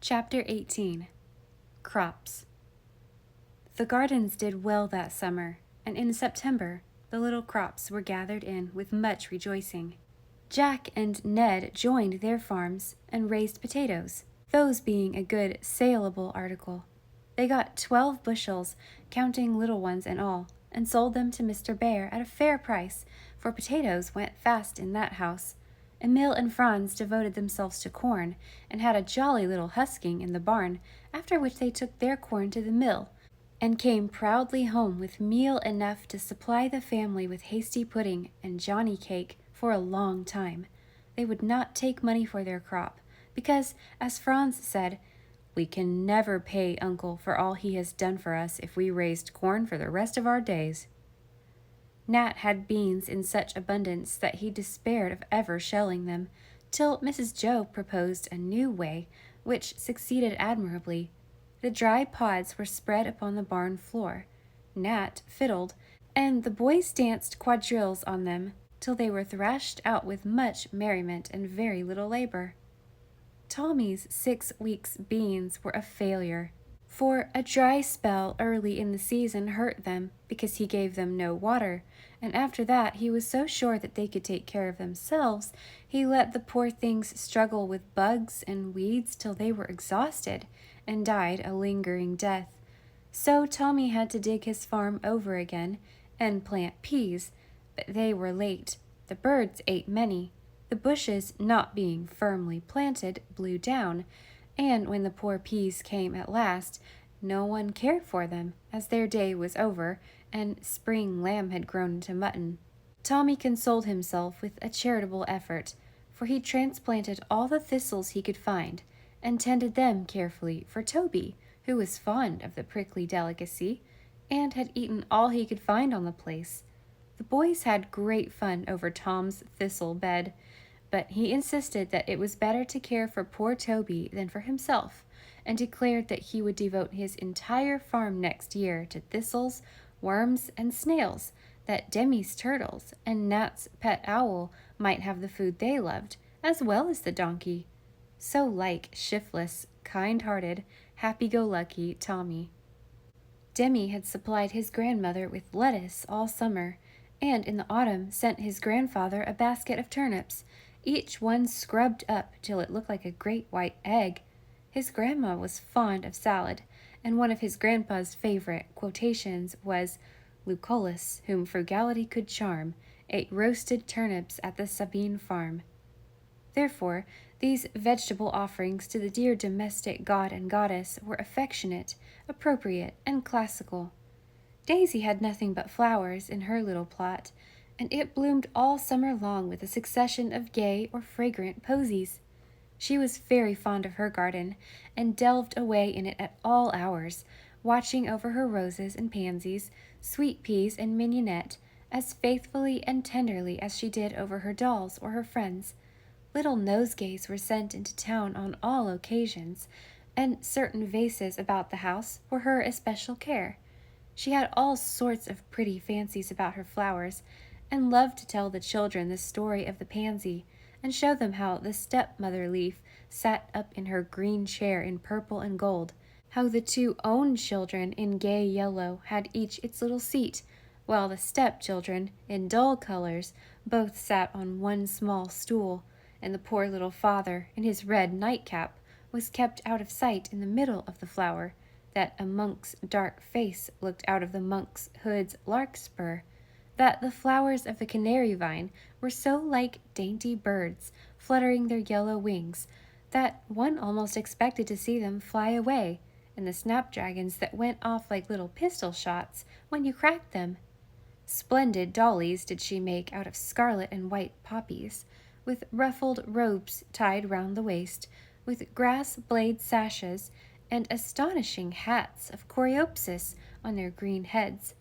Chapter 18. Crops. The gardens did well that summer, and in September the little crops were gathered in with much rejoicing. Jack and Ned joined their farms and raised potatoes, those being a good saleable article. They got 12 bushels, counting little ones and all, and sold them to Mr. Bear at a fair price, for potatoes went fast in that house. Emil and Franz devoted themselves to corn, and had a jolly little husking in the barn, after which they took their corn to the mill, and came proudly home with meal enough to supply the family with hasty pudding and johnny cake for a long time. They would not take money for their crop, because, as Franz said, "We can never pay Uncle for all he has done for us if we raised corn for the rest of our days." Nat had beans in such abundance that he despaired of ever shelling them, till Mrs. Joe proposed a new way, which succeeded admirably. The dry pods were spread upon the barn floor. Nat fiddled, and the boys danced quadrilles on them, till they were thrashed out with much merriment and very little labor. Tommy's 6 weeks' beans were a failure, for a dry spell early in the season hurt them, because he gave them no water, and after that he was so sure that they could take care of themselves, he let the poor things struggle with bugs and weeds till they were exhausted, and died a lingering death. So Tommy had to dig his farm over again, and plant peas, but they were late. The birds ate many. The bushes, not being firmly planted, blew down, and when the poor peas came at last, no one cared for them, as their day was over, and spring lamb had grown into mutton. Tommy consoled himself with a charitable effort, for he transplanted all the thistles he could find, and tended them carefully for Toby, who was fond of the prickly delicacy, and had eaten all he could find on the place. The boys had great fun over Tom's thistle bed, but he insisted that it was better to care for poor Toby than for himself, and declared that he would devote his entire farm next year to thistles, worms, and snails, that Demi's turtles and Nat's pet owl might have the food they loved, as well as the donkey. So like shiftless, kind-hearted, happy-go-lucky Tommy. Demi had supplied his grandmother with lettuce all summer, and in the autumn sent his grandfather a basket of turnips, each one scrubbed up till it looked like a great white egg. His grandma was fond of salad, and one of his grandpa's favorite quotations was, "Lucullus, whom frugality could charm, ate roasted turnips at the Sabine farm." Therefore, these vegetable offerings to the dear domestic god and goddess were affectionate, appropriate, and classical. Daisy had nothing but flowers in her little plot, and it bloomed all summer long with a succession of gay or fragrant posies. She was very fond of her garden, and delved away in it at all hours, watching over her roses and pansies, sweet peas and mignonette, as faithfully and tenderly as she did over her dolls or her friends. Little nosegays were sent into town on all occasions, and certain vases about the house were her especial care. She had all sorts of pretty fancies about her flowers, and loved to tell the children the story of the pansy, and show them how the stepmother leaf sat up in her green chair in purple and gold, how the 2 own children in gay yellow had each its little seat, while the stepchildren, in dull colors, both sat on one small stool, and the poor little father, in his red nightcap, was kept out of sight in the middle of the flower, that a monk's dark face looked out of the monk's hood's larkspur, that the flowers of the canary vine were so like dainty birds fluttering their yellow wings that one almost expected to see them fly away, and the snapdragons that went off like little pistol shots when you cracked them. Splendid dollies did she make out of scarlet and white poppies, with ruffled robes tied round the waist, with grass blade sashes, and astonishing hats of coreopsis on their green heads.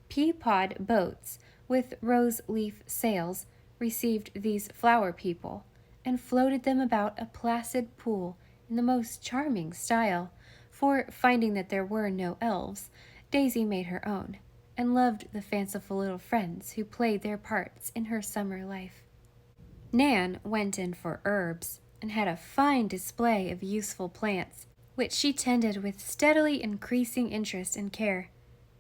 Pea-pod boats with rose-leaf sails received these flower people, and floated them about a placid pool in the most charming style, for, finding that there were no elves, Daisy made her own, and loved the fanciful little friends who played their parts in her summer life. Nan went in for herbs, and had a fine display of useful plants, which she tended with steadily increasing interest and care.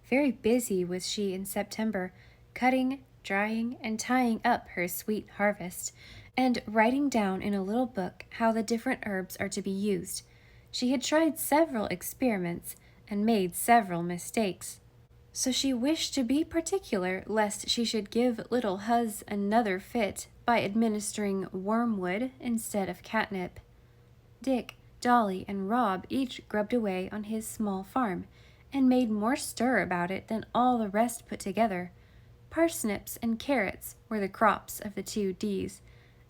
Very busy was she in September, cutting, drying, and tying up her sweet harvest, and writing down in a little book how the different herbs are to be used. She had tried several experiments and made several mistakes, so she wished to be particular lest she should give little Huz another fit by administering wormwood instead of catnip. Dick, Dolly, and Rob each grubbed away on his small farm, and made more stir about it than all the rest put together. Parsnips and carrots were the crops of the 2 Ds,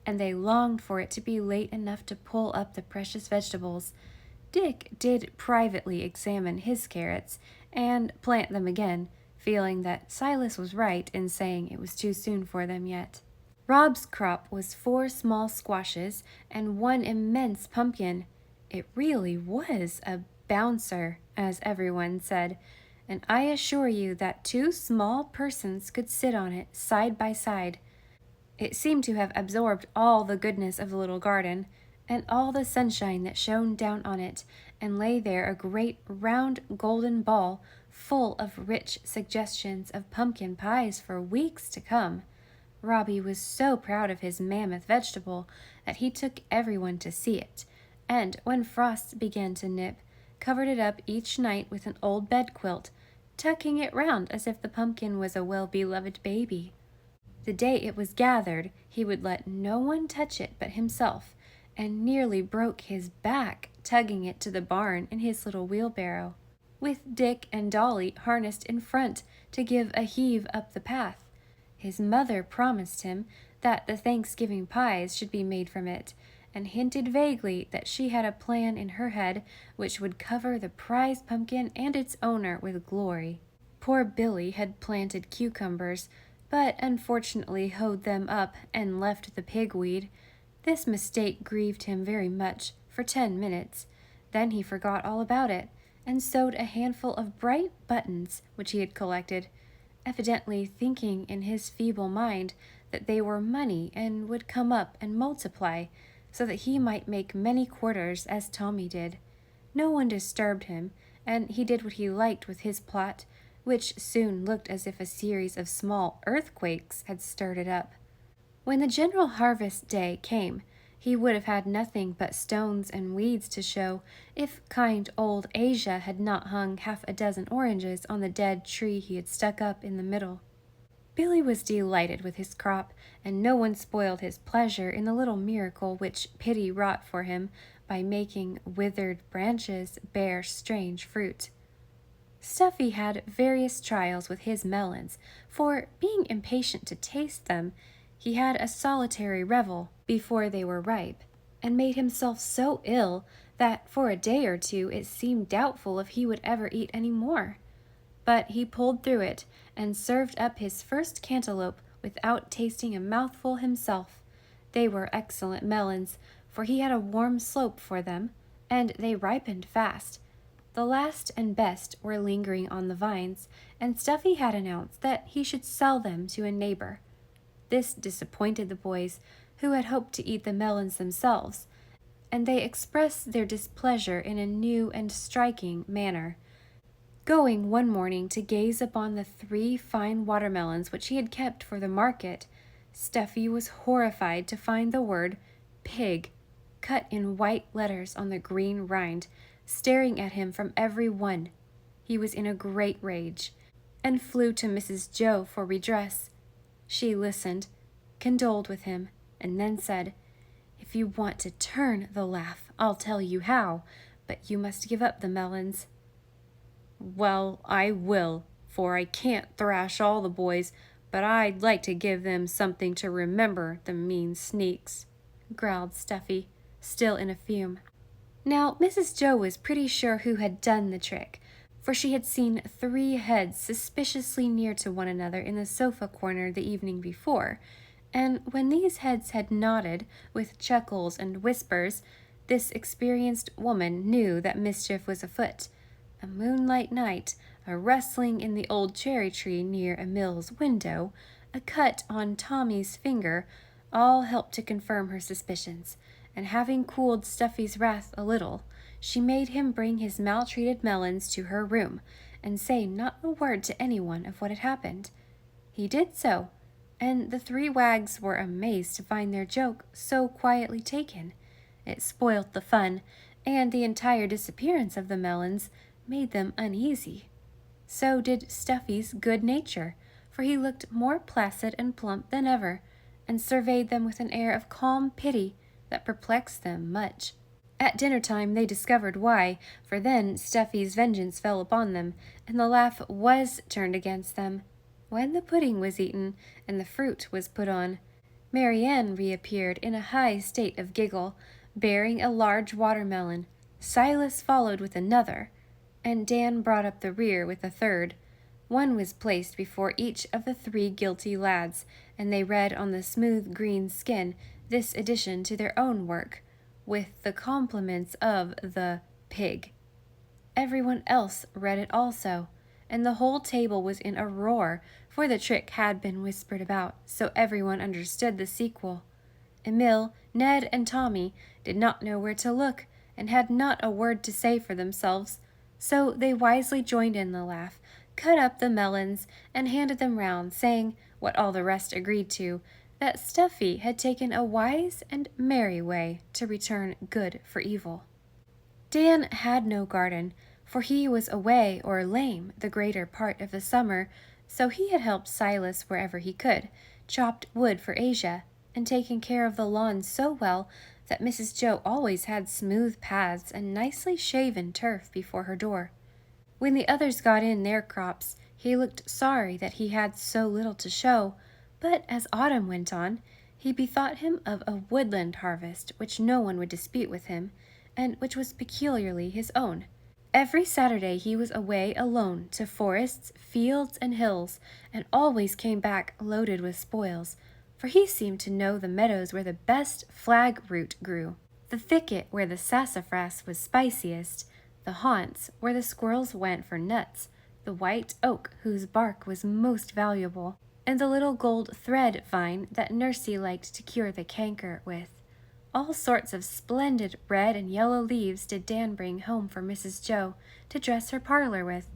and they longed for it to be late enough to pull up the precious vegetables. Dick did privately examine his carrots and plant them again, feeling that Silas was right in saying it was too soon for them yet. Rob's crop was 4 small squashes and 1 immense pumpkin. It really was a bouncer, as everyone said, and I assure you that 2 small persons could sit on it side by side. It seemed to have absorbed all the goodness of the little garden, and all the sunshine that shone down on it, and lay there a great round golden ball full of rich suggestions of pumpkin pies for weeks to come. Robbie was so proud of his mammoth vegetable that he took everyone to see it, and when frosts began to nip, covered it up each night with an old bed-quilt, tucking it round as if the pumpkin was a well-beloved baby. The day it was gathered, he would let no one touch it but himself, and nearly broke his back tugging it to the barn in his little wheelbarrow, with Dick and Dolly harnessed in front to give a heave up the path. His mother promised him that the Thanksgiving pies should be made from it, and hinted vaguely that she had a plan in her head which would cover the prize pumpkin and its owner with glory. Poor Billy had planted cucumbers, but unfortunately hoed them up and left the pigweed. This mistake grieved him very much for 10 minutes. Then he forgot all about it, and sewed a handful of bright buttons which he had collected, evidently thinking in his feeble mind that they were money and would come up and multiply, so that he might make many quarters as Tommy did. No one disturbed him, and he did what he liked with his plot, which soon looked as if a series of small earthquakes had stirred it up. When the general harvest day came, he would have had nothing but stones and weeds to show if kind old Asia had not hung half a dozen oranges on the dead tree he had stuck up in the middle. Billy was delighted with his crop, and no one spoiled his pleasure in the little miracle which pity wrought for him by making withered branches bear strange fruit. Stuffy had various trials with his melons, for, being impatient to taste them, he had a solitary revel before they were ripe, and made himself so ill that for a day or 2 it seemed doubtful if he would ever eat any more. But he pulled through it, and served up his first cantaloupe without tasting a mouthful himself. They were excellent melons, for he had a warm slope for them, and they ripened fast. The last and best were lingering on the vines, and Stuffy had announced that he should sell them to a neighbor. This disappointed the boys, who had hoped to eat the melons themselves, and they expressed their displeasure in a new and striking manner. Going one morning to gaze upon the 3 fine watermelons which he had kept for the market, Stuffy was horrified to find the word pig cut in white letters on the green rind, staring at him from every one. He was in a great rage, and flew to Mrs. Joe for redress. She listened, condoled with him, and then said, "If you want to turn the laugh, I'll tell you how, but you must give up the melons." "Well, I will, for I can't thrash all the boys, but I'd like to give them something to remember, the mean sneaks," growled Stuffy, still in a fume. Now, Mrs. Joe was pretty sure who had done the trick, for she had seen 3 heads suspiciously near to one another in the sofa corner the evening before, and when these heads had nodded with chuckles and whispers, this experienced woman knew that mischief was afoot. A moonlight night, a rustling in the old cherry tree near Emil's window, a cut on Tommy's finger, all helped to confirm her suspicions, and having cooled Stuffy's wrath a little, she made him bring his maltreated melons to her room, and say not a word to anyone of what had happened. He did so, and the three wags were amazed to find their joke so quietly taken. It spoilt the fun, and the entire disappearance of the melons made them uneasy. So did Stuffy's good nature, for he looked more placid and plump than ever, and surveyed them with an air of calm pity that perplexed them much. At dinner time they discovered why, for then Stuffy's vengeance fell upon them, and the laugh was turned against them. When the pudding was eaten, and the fruit was put on, Mary Ann reappeared in a high state of giggle, bearing a large watermelon. Silas followed with another, and Dan brought up the rear with a third. One was placed before each of the three guilty lads, and they read on the smooth green skin this addition to their own work, with the compliments of the pig. Everyone else read it also, and the whole table was in a roar, for the trick had been whispered about, so everyone understood the sequel. Emil, Ned, and Tommy did not know where to look, and had not a word to say for themselves, so they wisely joined in the laugh, cut up the melons, and handed them round, saying, what all the rest agreed to, that Stuffy had taken a wise and merry way to return good for evil. Dan had no garden, for he was away or lame the greater part of the summer, so he had helped Silas wherever he could, chopped wood for Asia, and taken care of the lawn so well that Mrs. Joe always had smooth paths and nicely shaven turf before her door. When the others got in their crops, he looked sorry that he had so little to show, but as autumn went on, he bethought him of a woodland harvest which no one would dispute with him, and which was peculiarly his own. Every Saturday he was away alone to forests, fields, and hills, and always came back loaded with spoils, for he seemed to know the meadows where the best flag root grew, the thicket where the sassafras was spiciest, the haunts where the squirrels went for nuts, the white oak whose bark was most valuable, and the little gold thread vine that Nursey liked to cure the canker with. All sorts of splendid red and yellow leaves did Dan bring home for Mrs. Joe to dress her parlor with,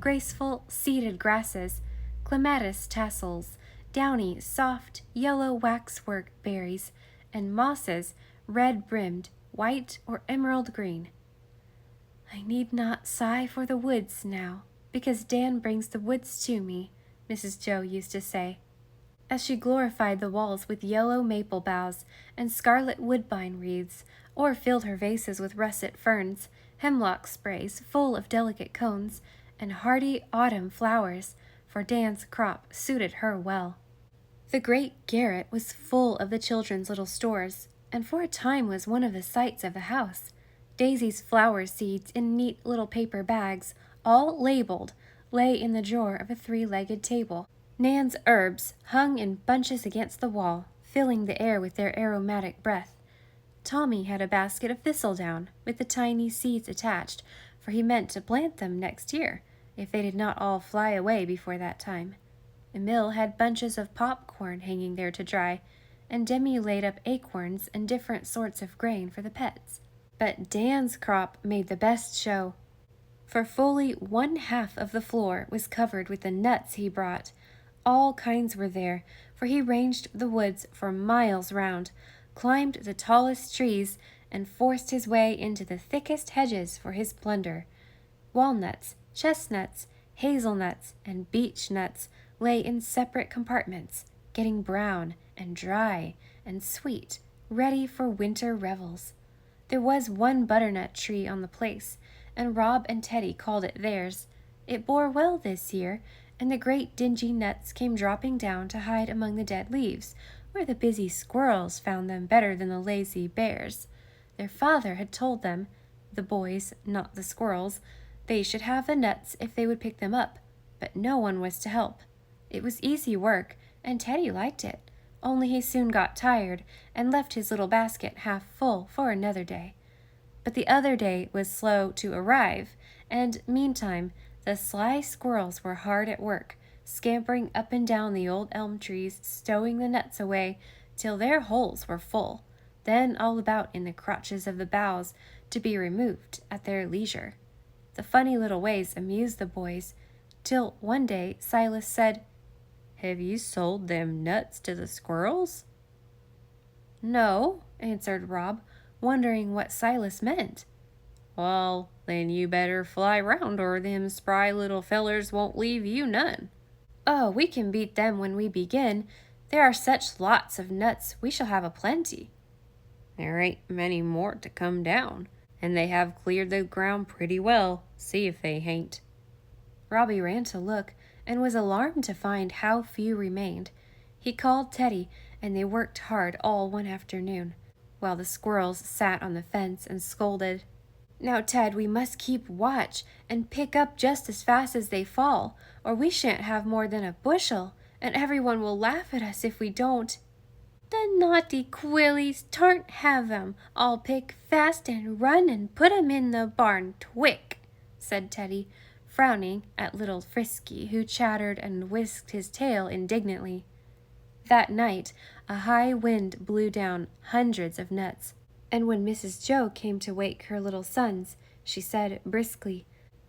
graceful seeded grasses, clematis tassels, downy, soft, yellow waxwork berries, and mosses, red-brimmed, white or emerald green. I need not sigh for the woods now, because Dan brings the woods to me, Mrs. Joe used to say, as she glorified the walls with yellow maple boughs and scarlet woodbine wreaths, or filled her vases with russet ferns, hemlock sprays full of delicate cones, and hardy autumn flowers, for Dan's crop suited her well. The great garret was full of the children's little stores, and for a time was one of the sights of the house. Daisy's flower seeds in neat little paper bags, all labeled, lay in the drawer of a three-legged table. Nan's herbs hung in bunches against the wall, filling the air with their aromatic breath. Tommy had a basket of thistledown, with the tiny seeds attached, for he meant to plant them next year, if they did not all fly away before that time. Emil had bunches of popcorn hanging there to dry, and Demi laid up acorns and different sorts of grain for the pets. But Dan's crop made the best show, for fully 1/2 of the floor was covered with the nuts he brought. All kinds were there, for he ranged the woods for miles round, climbed the tallest trees, and forced his way into the thickest hedges for his plunder. Walnuts, chestnuts, hazelnuts, and beech nuts lay in separate compartments, getting brown and dry and sweet, ready for winter revels. There was one butternut tree on the place, and Rob and Teddy called it theirs. It bore well this year, and the great dingy nuts came dropping down to hide among the dead leaves, where the busy squirrels found them better than the lazy bears. Their father had told them, the boys, not the squirrels, they should have the nuts if they would pick them up, but no one was to help. It was easy work, and Teddy liked it, only he soon got tired and left his little basket half full for another day. But the other day was slow to arrive, and meantime the sly squirrels were hard at work, scampering up and down the old elm trees, stowing the nuts away till their holes were full. then all about in the crotches of the boughs to be removed at their leisure. The funny little ways amused the boys, till one day Silas said, "Have you sold them nuts to the squirrels?" "No," answered Rob, wondering what Silas meant. "Well, then you better fly round, or them spry little fellers won't leave you none." "Oh, we can beat them when we begin. There are such lots of nuts, we shall have a plenty." "There ain't many more to come down, and they have cleared the ground pretty well. See if they hain't." Robbie ran to look, and was alarmed to find how few remained. He called Teddy, and they worked hard all one afternoon, while the squirrels sat on the fence and scolded. "Now, Ted, we must keep watch and pick up just as fast as they fall, or we shan't have more than a bushel, and everyone will laugh at us if we don't." "The naughty quillies, tarn't have 'em. I'll pick fast and run and put 'em in the barn twick," said Teddy, frowning at little Frisky, who chattered and whisked his tail indignantly. That night a high wind blew down hundreds of nuts, and when Mrs. Joe came to wake her little sons, she said briskly,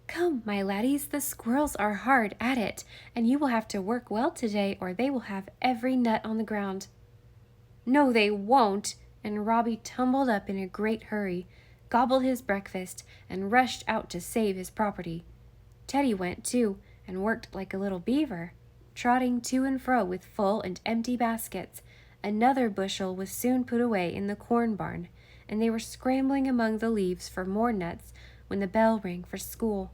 "Come, my laddies, the squirrels are hard at it, and you will have to work well today, or they will have every nut on the ground." "No, they won't," and Robbie tumbled up in a great hurry, gobbled his breakfast, and rushed out to save his property. Teddy went too, and worked like a little beaver, trotting to and fro with full and empty baskets. Another bushel was soon put away in the corn barn, and they were scrambling among the leaves for more nuts when the bell rang for school.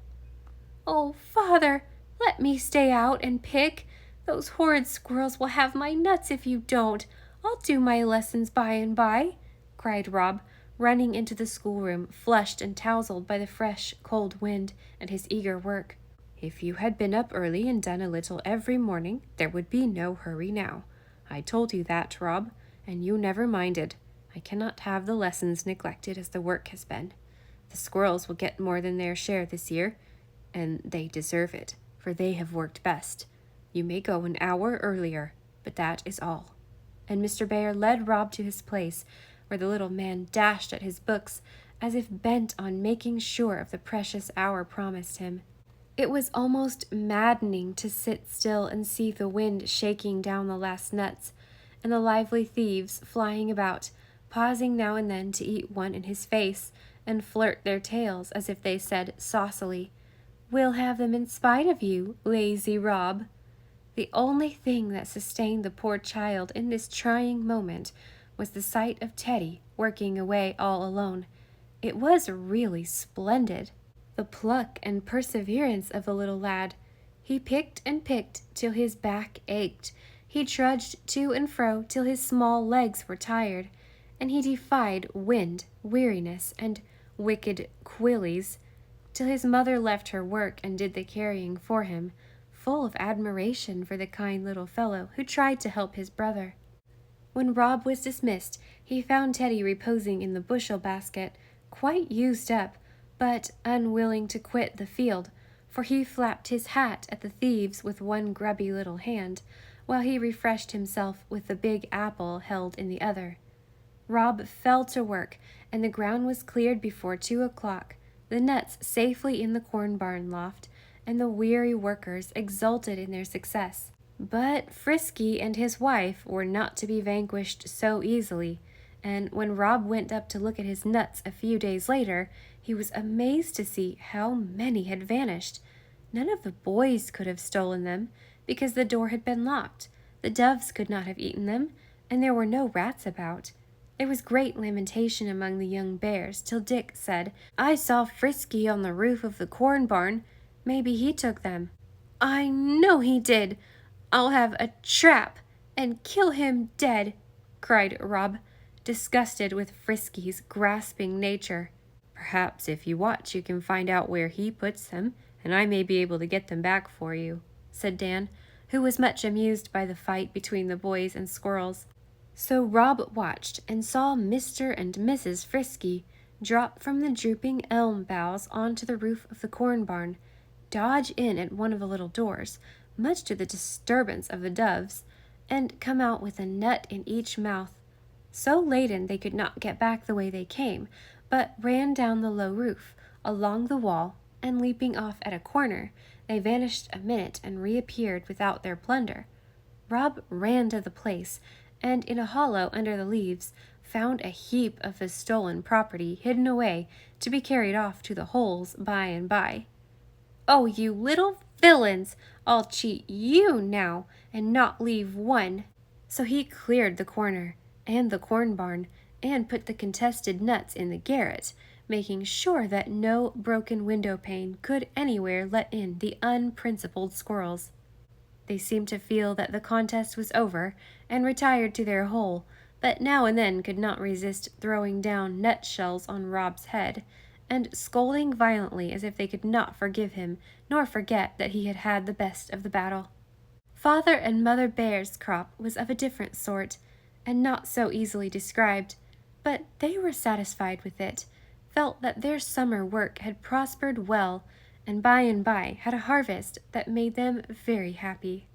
"Oh, Father, let me stay out and pick. Those horrid squirrels will have my nuts if you don't. I'll do my lessons by and by," cried Rob, running into the schoolroom, flushed and tousled by the fresh, cold wind and his eager work. "If you had been up early and done a little every morning, there would be no hurry now. I told you that, Rob, and you never minded. I cannot have the lessons neglected as the work has been. The squirrels will get more than their share this year, and they deserve it, for they have worked best. You may go an hour earlier, but that is all." And Mr. Bear led Rob to his place, where the little man dashed at his books, as if bent on making sure of the precious hour promised him. It was almost maddening to sit still and see the wind shaking down the last nuts, and the lively thieves flying about, pausing now and then to eat one in his face, and flirt their tails as if they said saucily, "We'll have them in spite of you, lazy Rob." The only thing that sustained the poor child in this trying moment was the sight of Teddy working away all alone. It was really splendid. The pluck and perseverance of the little lad. He picked and picked till his back ached. He trudged to and fro till his small legs were tired, and he defied wind, weariness, and wicked quillies, till his mother left her work and did the carrying for him, full of admiration for the kind little fellow who tried to help his brother. When Rob was dismissed, he found Teddy reposing in the bushel basket, quite used up, but unwilling to quit the field, for he flapped his hat at the thieves with one grubby little hand, while he refreshed himself with the big apple held in the other. Rob fell to work, and the ground was cleared before 2 o'clock, the nuts safely in the corn barn loft, and the weary workers exulted in their success. But Frisky and his wife were not to be vanquished so easily, and when Rob went up to look at his nuts a few days later, he was amazed to see how many had vanished. None of the boys could have stolen them, because the door had been locked. The doves could not have eaten them, and there were no rats about. There was great lamentation among the young bears, till Dick said, "I saw Frisky on the roof of the corn barn. Maybe he took them." "I know he did. I'll have a trap and kill him dead," cried Rob, disgusted with Frisky's grasping nature. "Perhaps if you watch you can find out where he puts them, and I may be able to get them back for you," said Dan, who was much amused by the fight between the boys and squirrels. So Rob watched and saw Mr. and Mrs. Frisky drop from the drooping elm boughs onto the roof of the corn barn, dodge in at one of the little doors, much to the disturbance of the doves, and come out with a nut in each mouth. so laden they could not get back the way they came, but ran down the low roof, along the wall, and leaping off at a corner, they vanished a minute and reappeared without their plunder. Rob ran to the place, and in a hollow under the leaves found a heap of the stolen property hidden away to be carried off to the holes by and by. "Oh, you little villains! I'll cheat you now, and not leave one." So he cleared the corner, and the corn barn, and put the contested nuts in the garret, making sure that no broken window pane could anywhere let in the unprincipled squirrels. They seemed to feel that the contest was over, and retired to their hole, but now and then could not resist throwing down nutshells on Rob's head, and scolding violently as if they could not forgive him, nor forget that he had had the best of the battle. Father and Mother Bear's crop was of a different sort, and not so easily described, but they were satisfied with it, felt that their summer work had prospered well, and by had a harvest that made them very happy.